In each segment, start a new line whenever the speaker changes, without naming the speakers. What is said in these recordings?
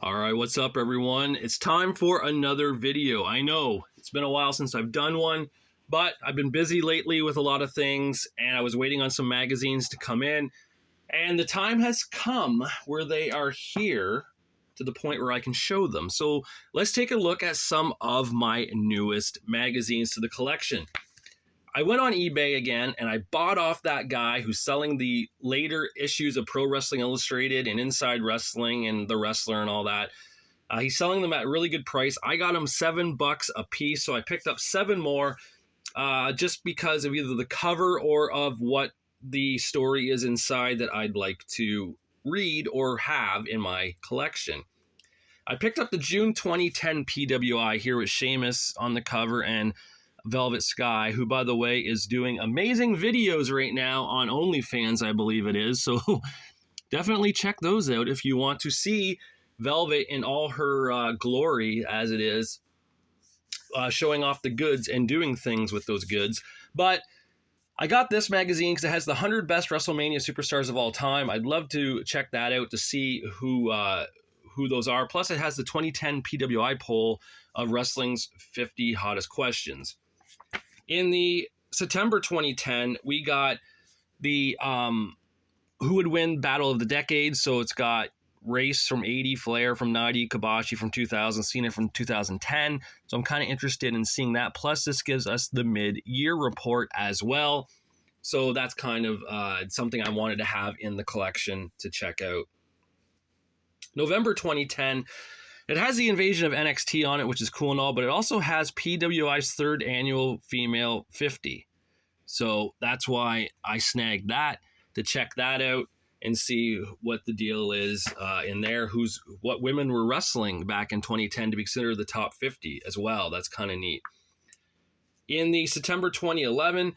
All right, what's up, everyone? It's time for another video. I know it's been a while since I've done one, but I've been busy lately with a lot of things, and I was waiting on some magazines to come in, and the time has come where they are here to the point where I can show them. So let's take a look at some of my newest magazines to the collection. I went on eBay again and I bought off that guy who's selling the later issues of Pro Wrestling Illustrated and Inside Wrestling and The Wrestler and all that. He's selling them at a really good price. I got them $7 a piece, so I picked up 7 more just because of either the cover or of what the story is inside that I'd like to read or have in my collection. I picked up the June 2010 PWI here with Sheamus on the cover and Velvet Sky, who, by the way, is doing amazing videos right now on OnlyFans, I believe it is. So definitely check those out if you want to see Velvet in all her glory as it is, showing off the goods and doing things with those goods. But I got this magazine because it has the 100 best WrestleMania superstars of all time. I'd love to check that out to see who those are. Plus, it has the 2010 PWI poll of wrestling's 50 hottest questions. In the September 2010, we got the who would win Battle of the Decade. So it's got Race from 80, Flair from 90, Kobashi from 2000, Cena from 2010. So I'm kind of interested in seeing that. Plus, this gives us the mid-year report as well. So that's kind of something I wanted to have in the collection to check out. November 2010. It has the invasion of NXT on it, which is cool and all, but it also has PWI's 3rd annual Female 50. So that's why I snagged that to check that out and see what the deal is in there, what women were wrestling back in 2010 to be considered the top 50 as well. That's kind of neat. In the September 2011,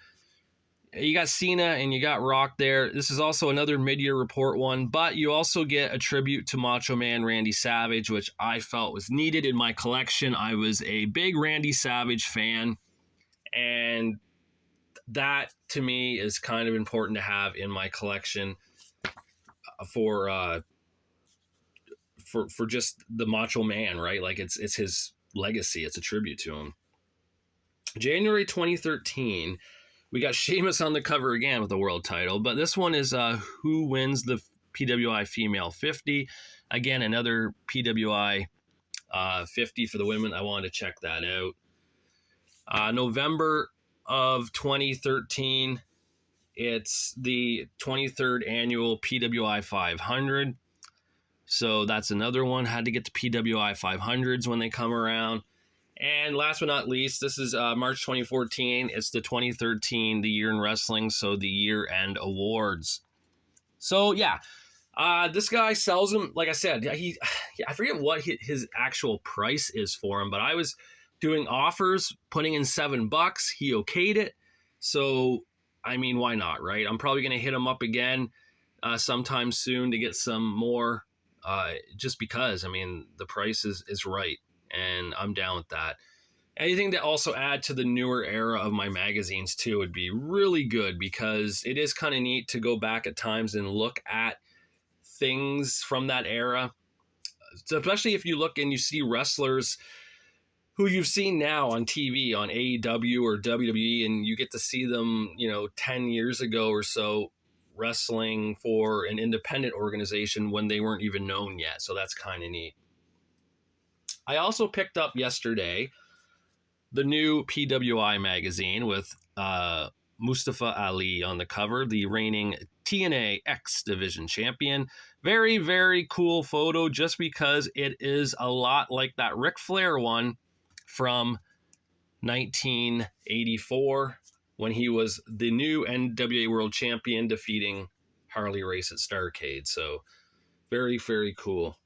you got Cena and you got Rock there. This is also another mid-year report one, but you also get a tribute to Macho Man Randy Savage, which I felt was needed in my collection. I was a big Randy Savage fan, and that to me is kind of important to have in my collection for just the Macho Man, right? Like it's his legacy. It's a tribute to him. January 2013. We got Sheamus on the cover again with the world title, but this one is who wins the PWI Female 50. Again, another PWI 50 for the women. I wanted to check that out. November of 2013, it's the 23rd annual PWI 500. So that's another one. Had to get the PWI 500s when they come around. And last but not least, this is March 2014. It's the 2013, the year in wrestling, so the year-end awards. So, yeah, this guy sells them. Like I said, I forget what his actual price is for him, but I was doing offers, putting in $7. He okayed it. So, I mean, why not, right? I'm probably going to hit him up again sometime soon to get some more just because, I mean, the price is right. And I'm down with that. Anything to also add to the newer era of my magazines too would be really good, because it is kind of neat to go back at times and look at things from that era. So especially if you look and you see wrestlers who you've seen now on TV, on AEW or WWE, and you get to see them, 10 years ago or so wrestling for an independent organization when they weren't even known yet. So that's kind of neat. I also picked up yesterday the new PWI magazine with Mustafa Ali on the cover, the reigning TNA X Division champion. Very, very cool photo just because it is a lot like that Ric Flair one from 1984 when he was the new NWA World Champion defeating Harley Race at Starrcade. So very, very cool.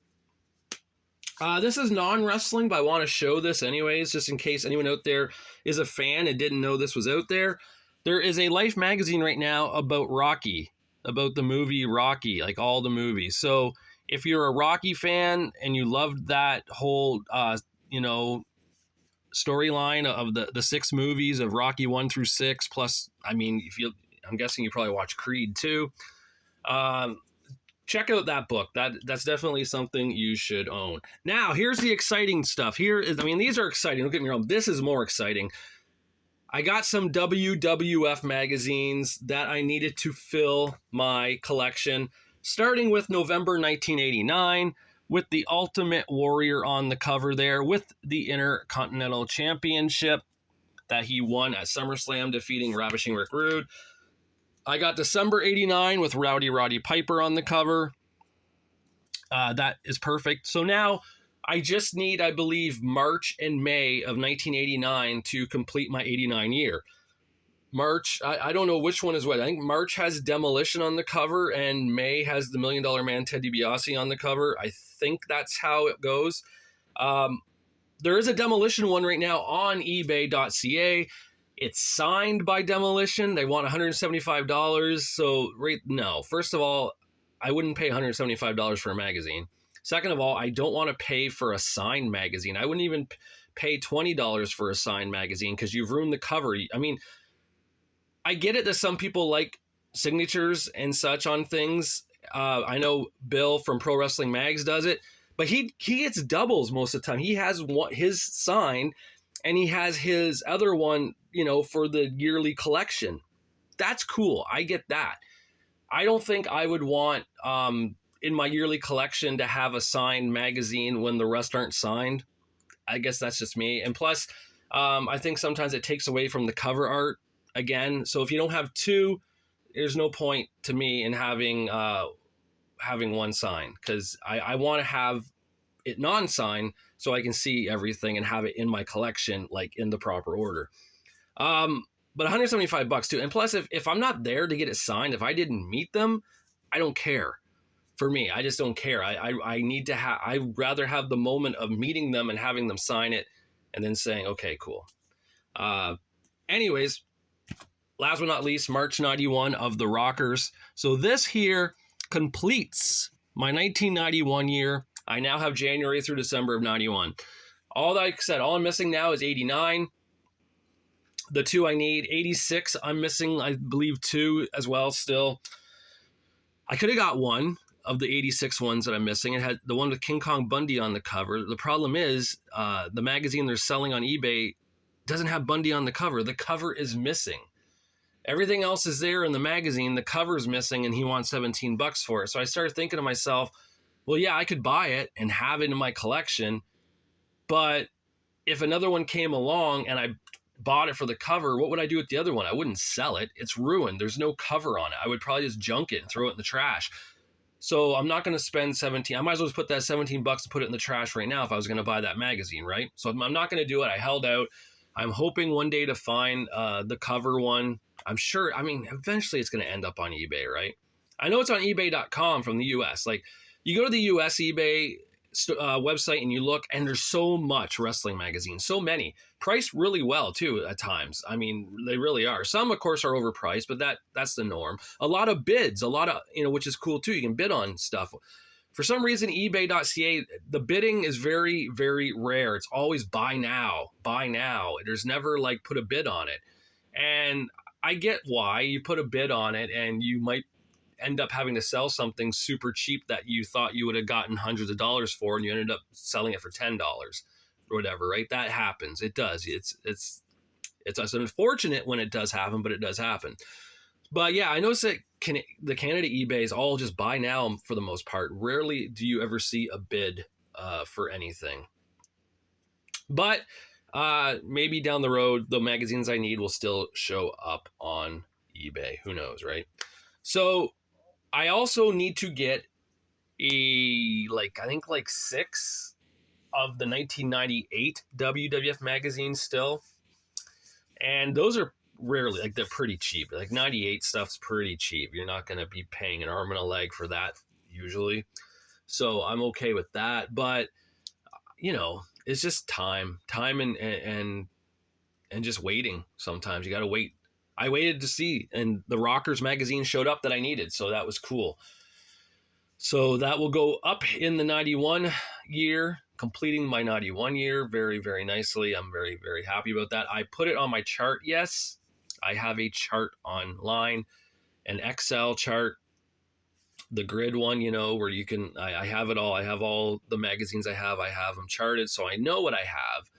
This is non-wrestling, but I want to show this anyways, just in case anyone out there is a fan and didn't know this was out there. There is a Life magazine right now about Rocky, about the movie Rocky, like all the movies. So if you're a Rocky fan and you loved that whole, storyline of the 6 movies of Rocky 1 through 6, plus, I mean, I'm guessing you probably watch Creed too. check out that book. That's definitely something you should own. Now, here's the exciting stuff. These are exciting. Don't get me wrong. This is more exciting. I got some WWF magazines that I needed to fill my collection, starting with November 1989, with the Ultimate Warrior on the cover there, with the Intercontinental Championship that he won at SummerSlam, defeating Ravishing Rick Rude. I got December 89 with Rowdy Roddy Piper on the cover. That is perfect. So now I just need, I believe, March and May of 1989 to complete my 89 year. March, I don't know which one is what. I think March has Demolition on the cover and May has the $1 Million Man Ted DiBiase on the cover. I think that's how it goes. There is a Demolition one right now on ebay.ca. It's signed by Demolition. They want $175. So, no. First of all, I wouldn't pay $175 for a magazine. Second of all, I don't want to pay for a signed magazine. I wouldn't even pay $20 for a signed magazine because you've ruined the cover. I mean, I get it that some people like signatures and such on things. I know Bill from Pro Wrestling Mags does it, but he gets doubles most of the time. He has his sign and he has his other one, for the yearly collection. That's cool. I get that. I don't think I would want in my yearly collection to have a signed magazine when the rest aren't signed. I guess that's just me. And plus, I think sometimes it takes away from the cover art again. So if you don't have two, there's no point to me in having one sign, because I want to have it non-signed so I can see everything and have it in my collection, like in the proper order. But $175 too. And plus, if I'm not there to get it signed, if I didn't meet them, I don't care. For me, I just don't care. I need to have, I'd rather have the moment of meeting them and having them sign it and then saying, okay, cool. Anyways, last but not least, March 91 of the Rockers. So this here completes my 1991 year. I now have January through December of 91. All that I said, all I'm missing now is 89. The two I need. 86, I'm missing, I believe, two as well still. I could have got one of the 86 ones that I'm missing. It had the one with King Kong Bundy on the cover. The problem is the magazine they're selling on eBay doesn't have Bundy on the cover. The cover is missing. Everything else is there in the magazine. The cover is missing, and he wants $17 for it. So I started thinking to myself, well, yeah, I could buy it and have it in my collection. But if another one came along and I bought it for the cover, what would I do with the other one? I wouldn't sell it. It's ruined. There's no cover on it. I would probably just junk it and throw it in the trash. So I'm not going to spend $17. I might as well just put that $17 and put it in the trash right now if I was going to buy that magazine, right? So I'm not going to do it. I held out. I'm hoping one day to find the cover one. I'm sure, eventually it's going to end up on eBay, right? I know it's on ebay.com from the US. Like, you go to the US eBay website and you look, and there's so much wrestling magazines, so many, priced really well too at times. They really are. Some, of course, are overpriced, but that's the norm. A lot of bids, which is cool too. You can bid on stuff. For some reason, ebay.ca, the bidding is very, very rare. It's always buy now. There's never like put a bid on it. And I get why. You put a bid on it and you might end up having to sell something super cheap that you thought you would have gotten hundreds of dollars for, and you ended up selling it for $10 or whatever, right? That happens. It does. It's unfortunate when it does happen, but it does happen. But yeah, I noticed that the Canada eBay is all just buy now for the most part. Rarely do you ever see a bid for anything. But maybe down the road, the magazines I need will still show up on eBay. Who knows, right? So I also need to get I think 6 of the 1998 WWF magazines still. And those are rarely, they're pretty cheap. Like 98 stuff's pretty cheap. You're not going to be paying an arm and a leg for that usually. So I'm okay with that. But, it's just time and just waiting. Sometimes you got to wait. I waited to see, and the Rockers magazine showed up that I needed. So that was cool. So that will go up in the 91 year, completing my 91 year very, very nicely. I'm very, very happy about that. I put it on my chart. Yes, I have a chart online, an Excel chart. the grid one, you know, where you can, I have it all. I have all the magazines I have them charted. So I know what I have,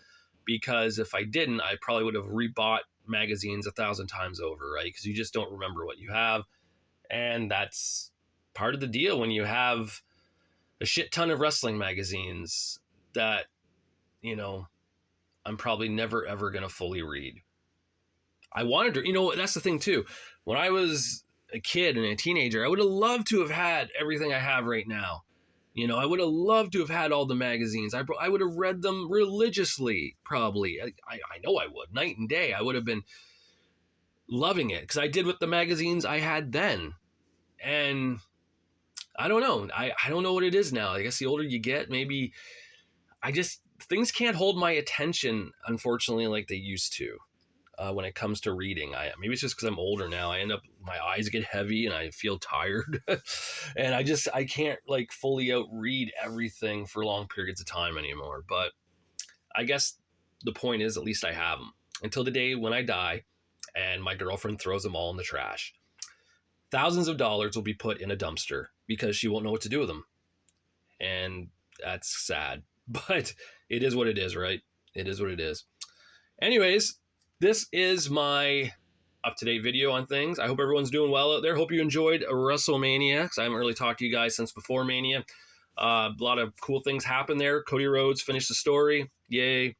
because if I didn't, I probably would have rebought magazines 1,000 times over, right? Because you just don't remember what you have. And that's part of the deal when you have a shit ton of wrestling magazines that, you know, I'm probably never, ever going to fully read. I wanted to, you know, that's the thing too. When I was a kid and a teenager, I would have loved to have had everything I have right now. You know, I would have loved to have had all the magazines. I would have read them religiously, probably. I know I would. Night and day. I would have been loving it because I did with the magazines I had then. And I don't know. I don't know what it is now. I guess the older you get, maybe things can't hold my attention, unfortunately, like they used to. When it comes to reading, maybe it's just because I'm older now. My eyes get heavy and I feel tired, and I can't like fully outread everything for long periods of time anymore. But I guess the point is, at least I have them until the day when I die, and my girlfriend throws them all in the trash. Thousands of dollars will be put in a dumpster because she won't know what to do with them, and that's sad. But it is what it is, right? It is what it is. Anyways. This is my up-to-date video on things. I hope everyone's doing well out there. Hope you enjoyed WrestleMania, because I haven't really talked to you guys since before Mania. A lot of cool things happened there. Cody Rhodes finished the story. Yay.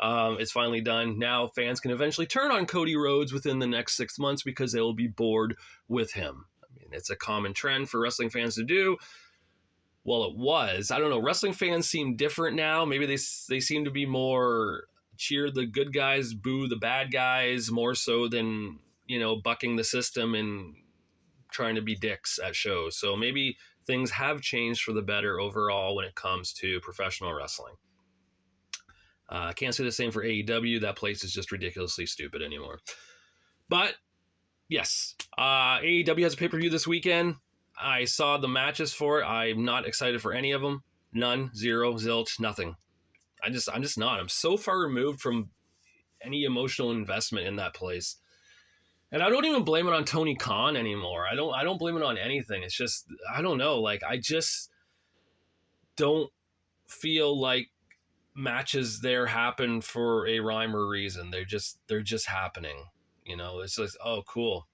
It's finally done. Now fans can eventually turn on Cody Rhodes within the next 6 months because they will be bored with him. I mean, it's a common trend for wrestling fans to do. Well, it was. I don't know. Wrestling fans seem different now. Maybe they seem to be more cheer the good guys, boo the bad guys, more so than, you know, bucking the system and trying to be dicks at shows. So maybe things have changed for the better overall when it comes to professional wrestling. I can't say the same for AEW. That place is just ridiculously stupid anymore. But yes, AEW has a pay-per-view this weekend. I saw the matches for it. I'm not excited for any of them. None, zero, zilch, nothing. I'm just not. I'm so far removed from any emotional investment in that place. And I don't even blame it on Tony Khan anymore. I don't blame it on anything. It's just, I don't know. Like, I just don't feel like matches there happen for a rhyme or reason. They're just happening. You know, it's like, oh, cool.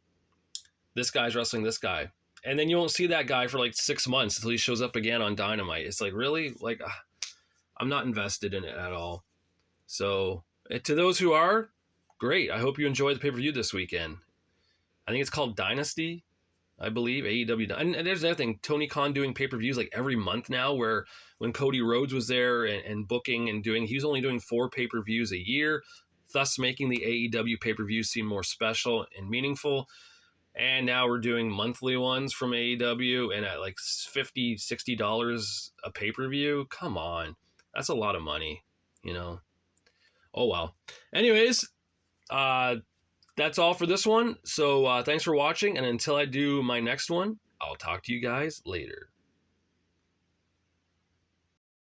This guy's wrestling this guy. And then you won't see that guy for like 6 months until he shows up again on Dynamite. It's like, really? Like, I'm not invested in it at all. So to those who are, great. I hope you enjoy the pay-per-view this weekend. I think it's called Dynasty, I believe, AEW. And there's another thing, Tony Khan doing pay-per-views like every month now, where when Cody Rhodes was there and booking and doing, he was only doing 4 pay-per-views a year, thus making the AEW pay-per-views seem more special and meaningful. And now we're doing monthly ones from AEW and at like $50, $60 a pay-per-view. Come on. That's a lot of money, you know. Oh, well. Anyways, that's all for this one. So thanks for watching. And until I do my next one, I'll talk to you guys later.